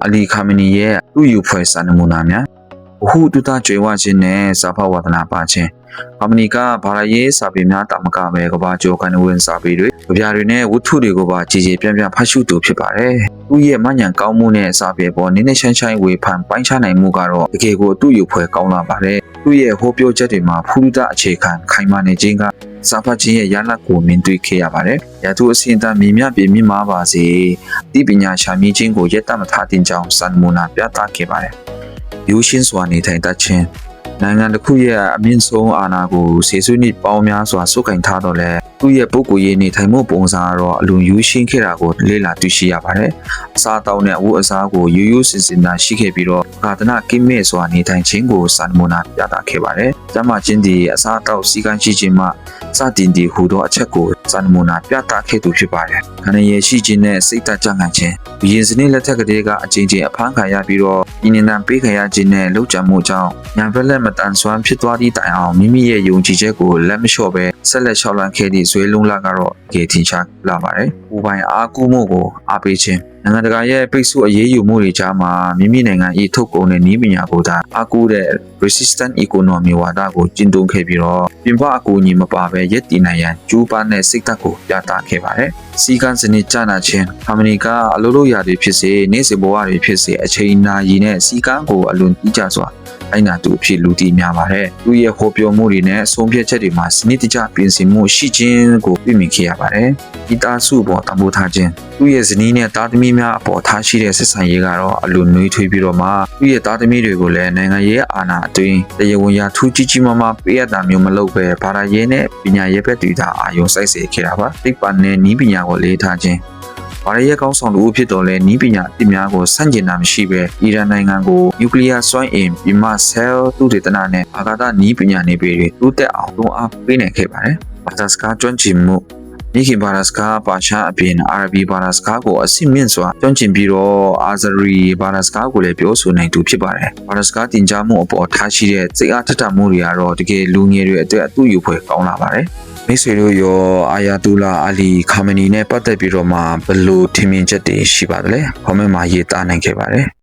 အလီခါမနီရဲ့သူ့ယူဖွဲ့စာနမူနာများဘဟုတုတကြွယ်ဝခြင်းနဲ့စာဖဝါဒနာပါခြင်းခါမနီကဘာသာရေးစာပေများတာမကပဲကဘာကျော်ကန်ဝင်စာပေတွေကြပြတွေနဲ့ဝတ္ထုတွေကိုပါကြည်ကြည်ပြန့်ပြန့်ဖတ်ရှုသူဖြစ်ပါတယ်။သူ့ရဲ့မညံကောင်းမှုနဲ့စာပေပေါ်နည်းနည်းရှိုင်းရှိုင်းဝေဖန်ပိုင်းခြားနိုင်မှုကတော့တကယ်ကိုသူ့ယူဖွဲ့ကောင်းလာပါတယ်။သူ့ရဲ့ဟောပြောချက်တွေမှာဖူးတုတအခြေခံခိုင်မာနေခြင်းကစာဖတ်ခြင်းရဲ့ရလဒ်ကိုမြင်တွေ့ခဲ့ရပါတယ်။ရာထူးအဆင့်အတန်းမြင့်မြတ်ပြမြပါစေ။ဒီပညာရှာမြင့်ခြင်းကိုရက်တမထားတင်ကြောင်းစံမူနာပြသခဲ့ပါတယ်။ရိုးရှင်းစွာနေထိုင်တတ်ခြင်းနိုင်ငံတစ်ခုရဲ့အမြင့်ဆုံးအာဏာကိုဆေးဆွေးနွေးပေါင်းများစွာစုကင်ထားတော့လဲသူ့ရဲ့ပုဂ္ဂိုလ်ရေးနေထိုင်မှုပုံစံကတော့အလွန်ယူရှင်းခဲ့တာကိုလေ့လာတွေ့ရှိရပါတယ်။အစားအသောက်နဲ့အဝတ်အစားကိုရိုးရိုးစင်စင်သာရှိခဲ့ပြီးတော့ဂါသနာကိမဲ့စွာနေထိုင်ခြင်းကိုစံမူနာပြသခဲ့ပါတယ်။ကျမချင်းဒီအစားအသောက်စီကံရှိခြင်းမှစတင်တည်ဟူသောအချက်ကိုစံမူနာပြသခဲ့သူဖြစ်ပါတယ်။ခန္ဓာရည်ရှိခြင်းနဲ့စိတ်တကြံ့ခံခြင်းဘုရင်စနစ်လက်ထက်ကတည်းကအချင်းချင်းအဖမ်းခံရပြီးတော့ဤနေနံပေးခံရခြင်းနဲ့လှုပ်ကြံမှုကြောင့်ညာဘက်လက်မတန်ဆွမ်းဖြစ်သွားသည့်တိုင်အောင်မိမိရဲ့ယုံကြည်ချက်ကိုလက်မလျှော့ပဲဆက်လက်ရှောက်လန်းခဲ့သည့်ဇွဲလုံးလာကတော့ကေထင်ရှားလာပါတယ်။ပူပိုင်အားကူးမှုကိုအားပေးခြင်းနိုင်ငံတကာရဲ့ပိတ်ဆို့အရေးယူမှုတွေကြားမှာမိမိနိုင်ငံ၏ထုတ်ကုန်တဲ့နည်းပညာကိုသာအားကိုးတဲ့ resistant economy ဝါဒကိုကျင့်သုံးခဲ့ပြီးတော့ပြင်ပအကူအညီမပါဘဲရည်တည်နိုင်ရန်ကြိုးပမ်းတဲ့စိတ်ဓာတ်ကိုပြသခဲ့ပါတယ်။စီကံစနစ်ကျနာခြင်းခမနီကအလုပ်လုပ်ရာတွေဖြစ်စေနေ့စဉ်ဘဝတွေဖြစ်စေအချိန်နာရီနဲ့စီကံကိုအလွန်တိကျစွာအဲ့နာသူအဖြစ်လူတီများပါတယ်။သူရဲ့ဟောပြောမှုတွေနဲ့ဆုံးဖြတ်ချက်တွေမှာစနစ်တကျပြင်ဆင်မှုရှိခြင်းကိုပြမြင်ခဲ့ရပါတယ်။ဒီတာစုပေါ်တံပိုးထားခြင်းသူရဲ့ဇနီးနဲ့သားသမီးများအပေါ်ထားရှိတဲ့ဆက်ဆံရေးကတော့အလွန်နှွေးထွေးပြီးတော့မှသူရဲ့သားသမီးတွေကိုလည်းနိုင်ငံရေးအာဏာအတွင်းတရားဝင်ရာထူးကြီးကြီးမားမားပေးအပ်တာမျိုးမလုပ်ပဲဘာသာရေးနဲ့ပညာရေးဘက်တွေသာအာရုံစိုက်စေခဲ့တာပါ။သိပ္ပံနဲ့နည်းပညာကိုလေးထားခြင်းဘာရရဲ့ကောင်းဆောင်လူဖြစ်တော်လဲနည်းပညာအစ်များကိုဆန့်ကျင်တာမရှိပဲအီရန်နိုင်ငံကိုနျူကလ িয়ার စွမ်းအင်ပြမဆဲလ်သူတေသနာနဲ့အာကာသနည်းပညာနေပေတွေတိုးတက်အောင်တွန်းအားပေးနိုင်ခဲ့ပါတယ်။ဘာသာစကားကျွမ်းကျင်မှုမိခင်ဘာသာစကားပါရှားအပြင်အာရဗီဘာသာစကားကိုအဆင့်မြင့်စွာကျွမ်းကျင်ပြီးတော့အာဇရီဘာသာစကားကိုလည်းပြောဆိုနိုင်သူဖြစ်ပါတယ်။ဘာသာစကားတင်ကြားမှုအပေါ်ထားရှိတဲ့စိတ်အားထက်သန်မှုတွေကတော့တကယ်လူငယ်တွေအတွက်အတူယူဖွဲ့ကောင်းလာပါတယ်။မိတ်ဆွေတို့ရောအာယာတူလာအလီခါမနီနဲ့ပတ်သက်ပြီးတော့မှဘယ်လိုထင်မြင်ချက်တွေရှိပါသလဲ။ comment မှာရေးသားနိုင်ခဲ့ပါတယ်။